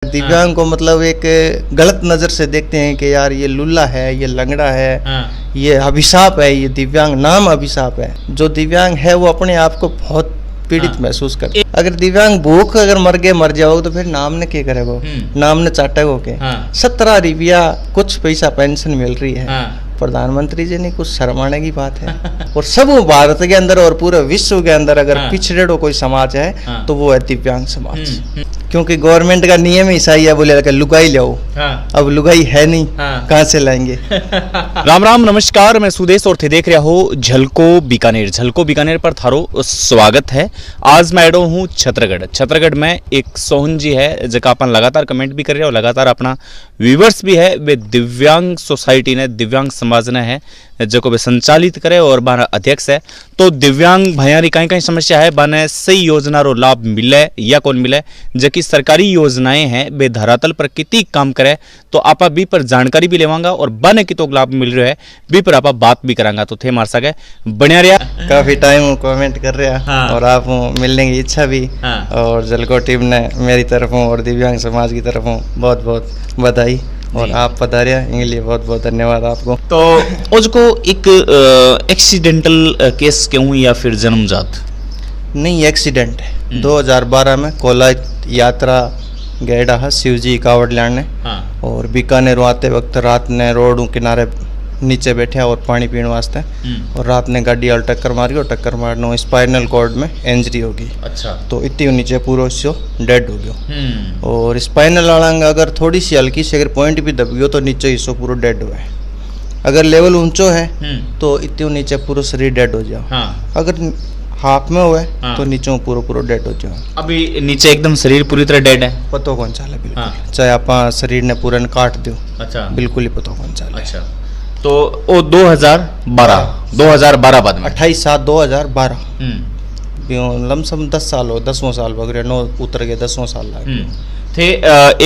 दिव्यांग को मतलब एक गलत नजर से देखते हैं कि यार ये लुल्ला है, ये लंगड़ा है, ये अभिशाप है, ये दिव्यांग नाम अभिशाप है। जो दिव्यांग है वो अपने आप को बहुत पीड़ित महसूस करते। अगर दिव्यांग भूख अगर मर जाओगे तो फिर नाम ने क्या करेगो, नाम ने चाटेगो के। 17 रुपया कुछ पैसा पेंशन मिल रही है, प्रधानमंत्री जी ने कुछ शर्माने की बात है। और सब भारत के अंदर और पूरे विश्व के अंदर अगर पिछड़े कोई समाज है तो वो है दिव्यांग समाज। क्योंकि गवर्नमेंट का नियम ही सही है, बोले लुगाई लाओ। अब लुगाई है नहीं, कहाँ से लाएंगे। राम राम नमस्कार, मैं सुदेश और थे देख रहा हो झलको बीकानेर पर थारो स्वागत है। आज मैं आयो हूँ छत्तरगढ़ में एक सोहन जी है जगह अपन लगातार कमेंट भी कर रहे हो, लगातार अपना व्यूवर्स भी है। वे दिव्यांग सोसाइटी ने, दिव्यांग समाज ने है जो वे संचालित करे और बाना अध्यक्ष है। तो दिव्यांग भैया कहीं समस्या है, बाने सही योजना रो लाभ मिले या कौन मिले, जबकि सरकारी योजनाएं हैं वे धरातल पर कितनी काम करे तो आपा भी पर जानकारी भी लेवांगा और बने की तो लाभ मिल रहा है भी पर आपा बात भी करांगा। तो थे मार सके बढ़िया रहा, काफी टाइम कमेंट कर रहा और आप मिलने की इच्छा भी। और झलको टीम ने मेरी तरफों और दिव्यांग समाज की तरफों बहुत बहुत बधाई और आप पधारिया इनके लिए बहुत बहुत धन्यवाद आपको। तो उसको एक एक्सीडेंटल केस क्यों या फिर जन्मजात? नहीं, एक्सीडेंट है। 2012 में कोलायत यात्रा गए रहा शिवजी कावड़ लाने और बीकानेर आते वक्त रात ने रोड किनारे नीचे बैठे और पानी पीने वास्ते और रात ने गाड़ी वाल टक्कर मारी और टक्कर मारने स्पाइनल कॉर्ड में इंजरी होगी। अच्छा। तो इतनी नीचे पूरा हिस्सो डेड हो गयो और स्पाइनल वाला अगर थोड़ी सी हल्की से अगर पॉइंट भी दब गयो तो नीचे हिस्सो पूरा डेड हुआ है। अगर लेवल ऊंचो है तो इतनी नीचे पूरा शरीर डेड हो जाओ। अगर हाफ में हुआ है तो नीचे पूरा डेड हो जाओ। अभी नीचे एकदम शरीर पूरी तरह डेड है, पतो कौन चाले बिल्कुल। चाहे आप शरीर ने पूरा काट दो, अच्छा बिल्कुल ही पतो कौन चाले। अच्छा। तो वो 2012 बाद में 28/7/2012 लमसम 10 साल हो, 10वां साल बगरे 9 उतर गए, 10वां साल लगे थे।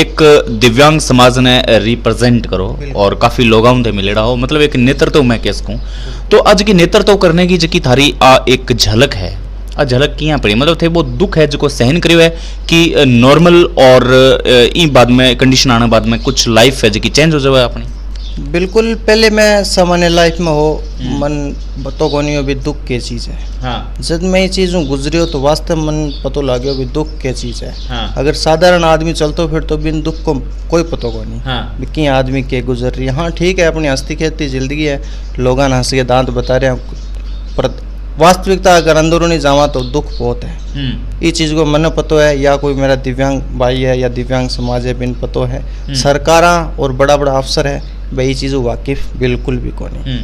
एक दिव्यांग समाज ने रिप्रेजेंट करो और काफी लोगों से मिले रहो, मतलब एक नेतृत्व मैं कह सकूं। तो आज की नेतृत्व करने की जकी थारी एक झलक है, आ झलक किया पड़ी, मतलब थे वो दुख है जो सहन करियो है कि नॉर्मल और ई बाद में कंडीशन आने बाद में कुछ लाइफ है जो चेंज हो जाए अपनी। बिल्कुल, पहले मैं सामान्य लाइफ में हो मन बतो को नहीं हो भी दुख क्या चीज़ है। जब मैं ये चीज़ गुजरियो तो वास्तव मन पतो लागो भी दुख क्या चीज़ है। अगर साधारण आदमी चलतो फिर तो बिन दुख को कोई पतो को नहीं कि आदमी के गुजर रही है। हाँ ठीक है, अपनी हंसती खेलती जिंदगी है, लोग हंस के दांत बता रहे हैं, पर वास्तविकता अगर अंदरूनी जावा तो दुख बहुत है। ये चीज़ को मन पतो है या कोई मेरा दिव्यांग भाई है या दिव्यांग समाज है बिन पतो है। सरकार और बड़ा बड़ा अफसर है भाई ये चीज़ वाकिफ बिल्कुल भी को नहीं।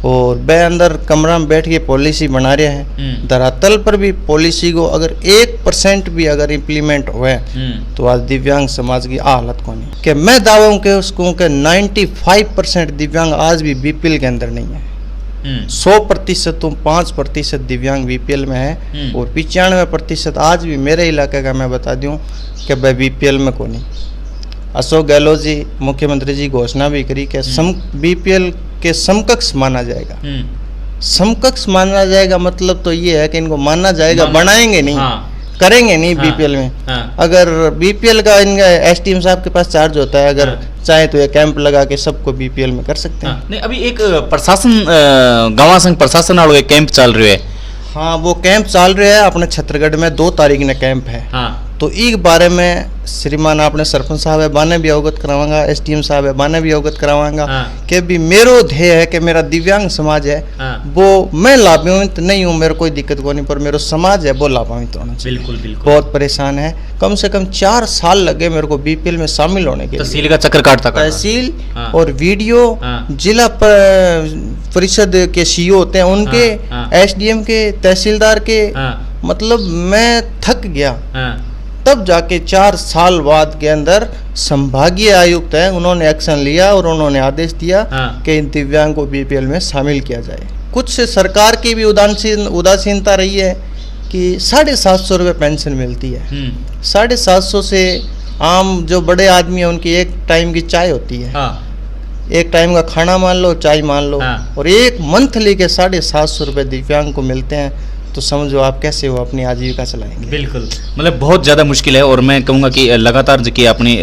और वे अंदर कमरा में बैठ के पॉलिसी बना रहे हैं, धरातल पर भी पॉलिसी को अगर 1% भी अगर इम्प्लीमेंट हुए तो आज दिव्यांग समाज की हालत को नहीं। कि मैं दावा के उसको कि 95% दिव्यांग आज भी बीपीएल के अंदर नहीं है। 100% तो 5% दिव्यांग बीपीएल में है और 95% आज भी मेरे इलाके का मैं बता दूं कि भाई बीपीएल में को नहीं। अशोक गहलोत जी मुख्यमंत्री जी घोषणा भी करी कि बीपीएल के समकक्ष माना जाएगा। समकक्ष माना जाएगा मतलब तो ये है कि इनको माना जाएगा, बनाएंगे नहीं, करेंगे नहीं बीपीएल में। अगर बीपीएल का इनका एसडीएम साहब के पास चार्ज होता है, अगर चाहे तो ये कैंप लगा के सबको बीपीएल में कर सकते हैं। नहीं, अभी एक प्रशासन गाँव संघ प्रशासन वालों एक कैंप चल रहे है। हाँ, वो कैंप चल रहे है अपने छत्तरगढ़ में 2 तारीख ने कैंप है। तो एक बारे में श्रीमान आपने सरपंच साहब है बाने भी अवगत करावांगा, एसडीएम साहब है बाने भी अवगत करावांगा कि भी मेरो ध्येय है कि मेरा दिव्यांग समाज है वो मैं लाभान्वित नहीं हूँ, मेरे कोई दिक्कत को नहीं, पर मेरा समाज है वो लाभान्वित होना चाहिए। बिल्कुल बिल्कुल। बहुत परेशान है, कम से कम 4 साल लगे मेरे को बीपीएल में शामिल होने के। तहसील का चक्कर काटता, तहसील और वीडियो जिला परिषद के सीईओ होते हैं उनके, एसडीएम के, तहसीलदार के, मतलब मैं थक गया। तब जाके 4 साल बाद के अंदर संभागीय आयुक्त है उन्होंने एक्शन लिया और उन्होंने आदेश दिया कि इन दिव्यांग को बीपीएल में शामिल किया जाए। कुछ सरकार की भी उदासीनता रही है कि 750 रुपये पेंशन मिलती है। 750 से आम जो बड़े आदमी है उनकी एक टाइम की चाय होती है, एक टाइम का खाना मान लो, चाय मान लो, और एक मंथली के 750 रुपये दिव्यांग को मिलते हैं। तो समझो आप कैसे वो अपनी आजीविका चलाएंगे। बिल्कुल, मतलब बहुत ज़्यादा मुश्किल है। और मैं कहूँगा कि लगातार जो कि अपनी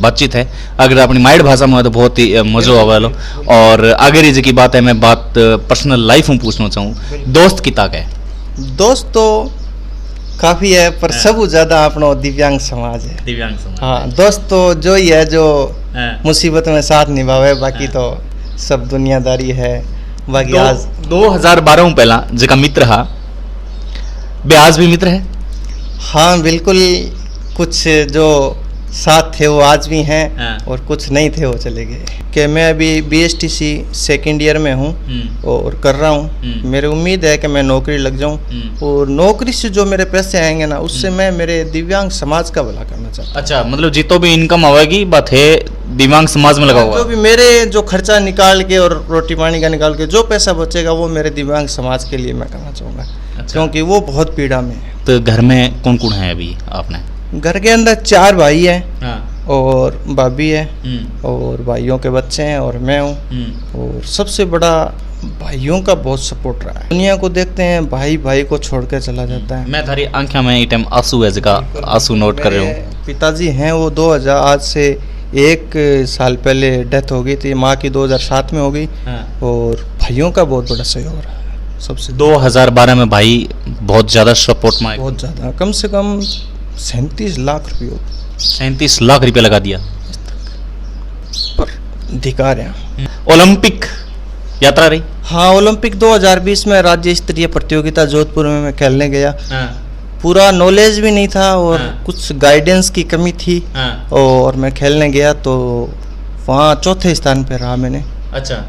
बातचीत है अगर अपनी माइंड भाषा में हो तो बहुत ही मज़ो आवा लो। और अगर ये की बात है, मैं बात पर्सनल लाइफ में पूछना चाहूँ, दोस्त कितना है? दोस्त तो काफ़ी है, पर सब ज़्यादा अपना दिव्यांग समाज है। दिव्यांग समाज, हाँ, दोस्त तो जो ही है जो मुसीबत में साथ निभावे, बाकी तो सब दुनियादारी है। बाकी आज 2012 में पहला जगह मित्र हा, बे आज भी मित्र है? हाँ बिल्कुल, कुछ जो साथ थे वो आज भी हैं और कुछ नहीं थे वो चले गए। कि मैं अभी BSTC सेकेंड ईयर में हूँ और कर रहा हूँ। मेरी उम्मीद है कि मैं नौकरी लग जाऊँ और नौकरी से जो मेरे पैसे आएंगे ना, उससे मैं मेरे दिव्यांग समाज का भला करना चाहता हूँ। अच्छा, मतलब जितो भी इनकम आवेगी बात है दिव्यांग समाज में लगा हुआ, जो भी मेरे जो खर्चा निकाल के और रोटी पानी का निकाल के जो पैसा बचेगा वो मेरे दिव्यांग समाज के लिए मैं करना चाहूँगा। अच्छा। क्योंकि वो बहुत पीड़ा में है। तो घर में कौन कौन है अभी आपने? घर के अंदर 4 भाई हैं और भाभी है और भाइयों के बच्चे हैं और मैं हूँ। और सबसे बड़ा भाइयों का बहुत सपोर्ट रहा है। दुनिया को देखते हैं, भाई भाई को छोड़कर चला जाता है। मैं थारी आंखों में टाइम आंसू है, जगह आंसू नोट कर रहे हूँ। पिताजी हैं वो 2000 आज से 1 साल पहले डेथ हो गई थी। माँ की 2007 में हो गई। और भाइयों का बहुत बड़ा सहयोग रहा है सबसे। 2012 में भाई बहुत ज़्यादा सपोर्ट में, बहुत ज़्यादा, कम से कम 37 लाख रुपये। 37 लाख रुपये लगा दिया पर धिकार है। ओलंपिक यात्रा रही? हाँ, ओलंपिक 2020 में राज्य स्तरीय प्रतियोगिता जोधपुर में मैं खेलने गया। पूरा नॉलेज भी नहीं था और कुछ गाइडेंस की कमी थी। और मैं खेलने गया तो वहाँ 4थे स्थान पे रहा मैंने। अच्छा।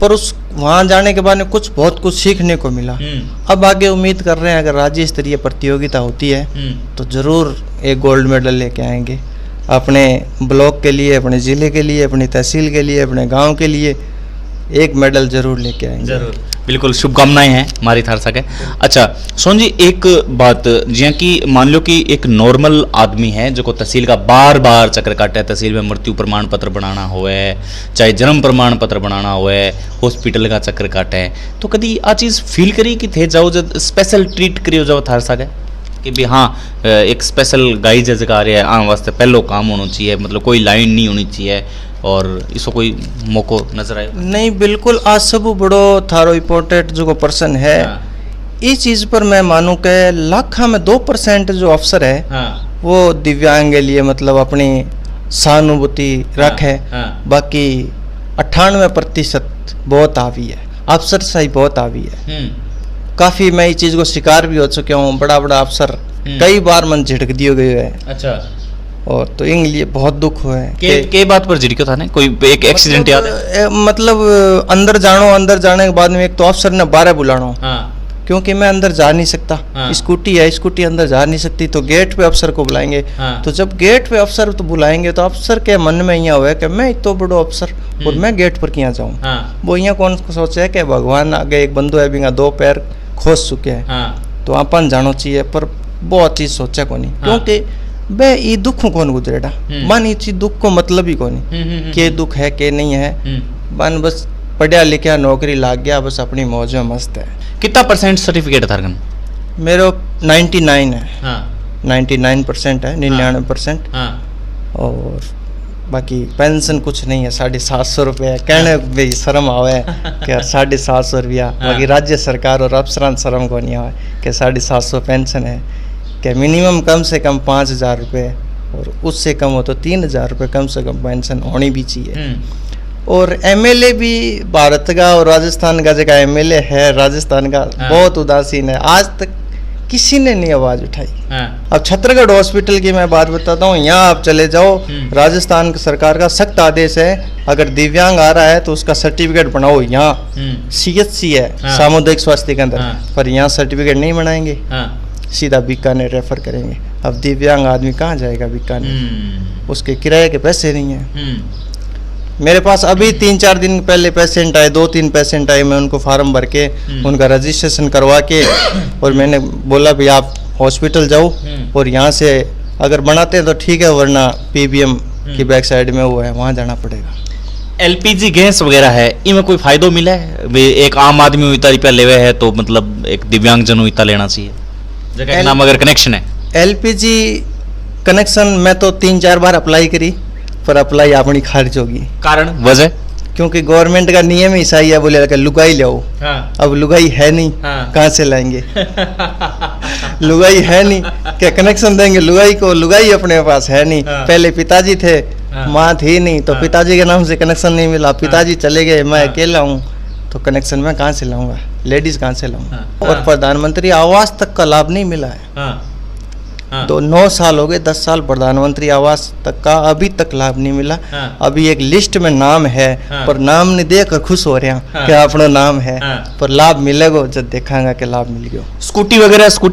पर उस वहाँ जाने के बाद में बहुत कुछ सीखने को मिला। अब आगे उम्मीद कर रहे हैं अगर राज्य स्तरीय प्रतियोगिता होती है तो ज़रूर एक गोल्ड मेडल लेके आएंगे अपने ब्लॉक के लिए, अपने ज़िले के लिए, अपनी तहसील के लिए, अपने गांव के लिए। एक मेडल जरूर लेके आएंगे। जरूर, बिल्कुल, शुभकामनाएं हैं हमारी तरफ से। अच्छा सोहन जी, एक बात जियां कि मान लो कि एक नॉर्मल आदमी है जो को तहसील का बार बार चक्कर काटे है, तहसील में मृत्यु प्रमाण पत्र बनाना होए, चाहे जन्म प्रमाण पत्र बनाना होए, हॉस्पिटल का चक्कर काटे है, तो कभी आ चीज़ फील करी कि थे जाओ जब स्पेशल ट्रीट करियो जाओ थार सके कि भी हाँ एक स्पेशल गाइड जगह आ रहा है आम वास्ते पहलो काम होना चाहिए, मतलब कोई लाइन नहीं होनी चाहिए और इसको कोई मौको नजर आए? नहीं, बिल्कुल, आज सब बड़ो थारो इम्पोर्टेंट जो पर्सन है। इस चीज़ पर मैं मानूँ कि लाखा में 2% जो अफसर है वो दिव्यांग के लिए मतलब अपनी सहानुभूति रखे। बाकी 98% बहुत हावी है, अफसर सही बहुत हावी है। काफ़ी मैं इस चीज़ को शिकार भी हो चुका हूँ। बड़ा बड़ा अफसर कई बार मन झिड़क दिए गए है। अच्छा। और तो इन लिए बहुत दुख हुआ है। के बात पर झिड़क्यो था ने? कोई एक एक्सीडेंट याद है? मतलब अंदर जाने के बाद में एक तो अफसर ने 12 बुलाना। क्योंकि मैं अंदर जा नहीं सकता। स्कूटी है, स्कूटी अंदर जा नहीं सकती, तो गेट पे अफसर को बुलाएंगे। तो जब गेट पे अफसर तो बुलाएंगे तो अफसर के मन में यहाँ हुआ कि मैं इतना बड़ो अफसर और मैं गेट पर क्या जाऊँ। वो यहाँ कौन सोचे कि भगवान आगे एक बंधु है बिना 2 पैर खोस चुके हैं तो अपन जानो चाहिए, पर बहुत चीज सोचा को नहीं। क्योंकि बे ये दुख कौन गुजरेगा, मन इस दुख को मतलब ही कौन के दुख है के नहीं है। मन बस पढ़िया लिखा नौकरी लाग गया, बस अपनी मौज में मस्त है। कितना परसेंट सर्टिफिकेट था? मेरा 99 है। 99% है, 99%। और बाकी पेंशन कुछ नहीं है, 750 रुपये कहने भाई शर्म आवे कि 750 रुपया। बाकी राज्य सरकार और अफसरान शर्म को नहीं आवे कि 750 पेंशन है, कि मिनिमम कम से कम 5000 रुपये और उससे कम हो तो 3000 रुपये कम से कम पेंशन होनी भी चाहिए। और MLA भी भारत का और राजस्थान का जगह MLA है राजस्थान का बहुत उदासीन है, आज तक किसी ने नहीं आवाज उठाई। अब छत्रगढ़ हॉस्पिटल की मैं बात बताता हूँ, यहाँ आप चले जाओ, राजस्थान सरकार का सख्त आदेश है अगर दिव्यांग आ रहा है तो उसका सर्टिफिकेट बनाओ। यहाँ CHC है सामुदायिक स्वास्थ्य केंद्र, पर यहाँ सर्टिफिकेट नहीं बनाएंगे, सीधा बीकानेर रेफर करेंगे। अब दिव्यांग आदमी कहाँ जाएगा बीकानेर, उसके किराए के पैसे नहीं है। मेरे पास अभी 3-4 दिन पहले पेशेंट आए, 2-3 पेशेंट आए, मैं उनको फार्म भर के उनका रजिस्ट्रेशन करवा के और मैंने बोला भाई आप हॉस्पिटल जाओ और यहाँ से अगर बनाते हैं तो ठीक है, वरना PBM की बैक साइड में वो है वहाँ जाना पड़ेगा। एलपीजी गैस वगैरह है, इनमें कोई फायदो मिला है? वे एक आम आदमी इतना रुपया लेवे है तो मतलब एक दिव्यांग जन इतना लेना चाहिए जगह नाम अगर कनेक्शन है। एलपीजी कनेक्शन मैं तो 3-4 बार अप्लाई करी, पर अप्लाई अपनी खारिज होगी। कारण वजह? क्योंकि गवर्नमेंट का नियम ही सही है, बोले कि लुगाई लाओ। हाँ। अब लुगाई है नहीं। हाँ। कहाँ से लाएंगे? लुगाई है नहीं, क्या कनेक्शन देंगे लुगाई को? लुगाई अपने पास है नहीं। हाँ। पहले पिताजी थे। हाँ। माँ थी नहीं, तो हाँ। पिताजी के नाम से कनेक्शन नहीं मिला। पिताजी चले गए, मैं अकेला हूँ, तो कनेक्शन मैं कहाँ से लाऊंगा? लेडीज कहाँ से लाऊंगा? हाँ। और प्रधानमंत्री आवास तक का लाभ नहीं मिला है। हाँ। तो 9 साल हो गए, 10 साल प्रधानमंत्री आवास तक का अभी तक लाभ नहीं मिला। हाँ। अभी एक लिस्ट में नाम है। हाँ। पर नाम नहीं देकर खुश हो रहे हैं। हाँ। कि अपना नाम है। हाँ। पर लाभ मिलेगा जब देखांगा कि लाभ मिल गया। स्कूटी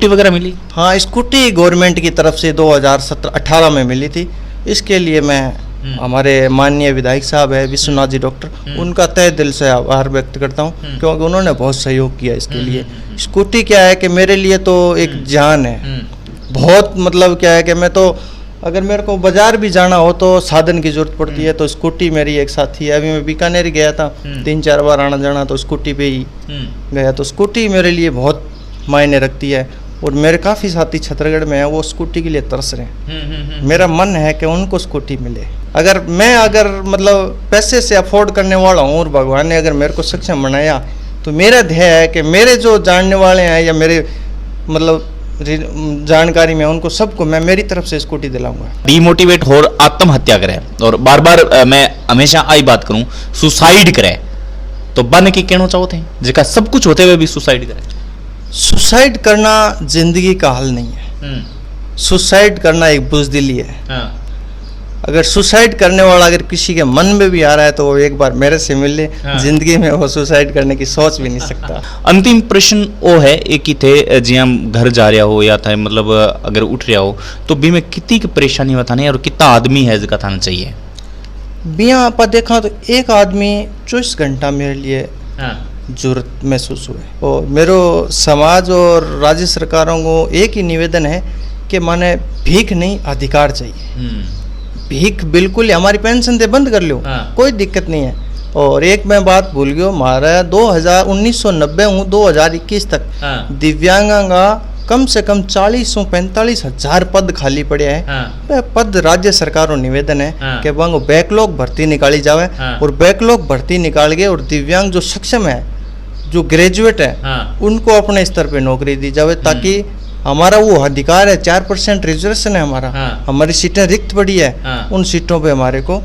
वगैरह मिली? हाँ, स्कूटी गवर्नमेंट की तरफ से 2017-18 में मिली थी। इसके लिए मैं हमारे माननीय विधायक साहब है विश्वनाथ जी डॉक्टर, उनका तहे दिल से आभार व्यक्त करता हूँ, क्योंकि उन्होंने बहुत सहयोग किया इसके लिए। स्कूटी क्या है कि मेरे लिए तो एक जान है, बहुत मतलब क्या है कि मैं तो अगर मेरे को बाजार भी जाना हो तो साधन की जरूरत पड़ती है, तो स्कूटी मेरी एक साथी है। अभी मैं बीकानेर गया था, 3-4 बार आना जाना तो स्कूटी पे ही गया, तो स्कूटी मेरे लिए बहुत मायने रखती है। और मेरे काफ़ी साथी छतरगढ़ में हैं, वो स्कूटी के लिए तरस रहे हैं। मेरा मन है कि उनको स्कूटी मिले। अगर मतलब पैसे से अफोर्ड करने वाला हूँ और भगवान ने अगर मेरे को सक्षम बनाया, तो मेरा ध्येय है कि मेरे जो जानने वाले हैं या मेरे मतलब जानकारी में उनको सबको मैं मेरी तरफ से स्कूटी दिलाऊंगा। डीमोटिवेट हो आत्महत्या करे और बार बार मैं हमेशा आई बात करूं सुसाइड करे, तो बन के कहना चाहते हैं जिसका सब कुछ होते हुए भी सुसाइड करे? सुसाइड करना जिंदगी का हल नहीं है। सुसाइड करना एक बुज़दिली है। हाँ। अगर सुसाइड करने वाला अगर किसी के मन में भी आ रहा है तो वो एक बार मेरे से मिल ले। हाँ। जिंदगी में वो सुसाइड करने की सोच भी नहीं सकता। अंतिम प्रश्न वो है एक ही थे जी, हम घर जा रहा हो या था मतलब अगर उठ रहा हो तो भी में कितनी परेशानी बताने और कितना आदमी है जिसका थाना चाहिए? बिया आप देखा तो एक आदमी 24 घंटा मेरे लिए जरूरत महसूस हुए। और मेरो समाज और राज्य सरकारों को एक ही निवेदन है कि माने भीख नहीं, अधिकार चाहिए। भीख बिल्कुल हमारी पेंशन दे बंद कर लो। हाँ। कोई दिक्कत नहीं है। और एक मैं बात भूल गया, हमारा 1990 हूँ 2021 तक। हाँ। दिव्यांगा का कम से कम 40-45 हजार पद खाली पड़े हैं। हाँ। पद राज्य सरकार निवेदन है। हाँ। कि वहाँ बैकलॉग भर्ती निकाली जावे। हाँ। और बैकलॉग भर्ती निकाल के और दिव्यांग जो सक्षम है, जो ग्रेजुएट है, हाँ। उनको अपने स्तर पे नौकरी दी जावे, ताकि हमारा वो अधिकार है। 4% रिजर्वेशन है हमारा। हाँ। हमारी सीटें रिक्त पड़ी है। हाँ। उन सीटों पे हमारे को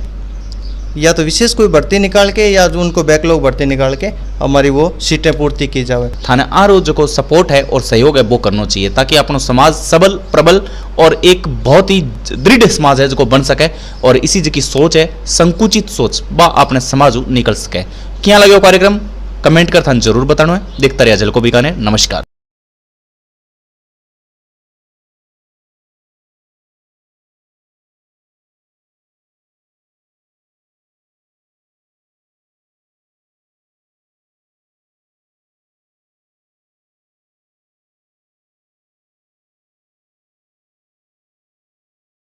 या तो विशेष कोई भर्ती निकाल के या जो उनको बैकलॉग भर्ती निकाल के हमारी वो सीटें पूर्ति की जावे। थाने आरो जो सपोर्ट है और सहयोग है वो करना चाहिए, ताकि अपना समाज सबल प्रबल और एक बहुत ही दृढ़ समाज है जो बन सके। और इसी जो की सोच है संकुचित सोच बा अपने समाज निकल सके। क्या लगे कार्यक्रम कमेंट कर थाने जरूर बताना है। देखता रहिए झलको बीकानेर। नमस्कार।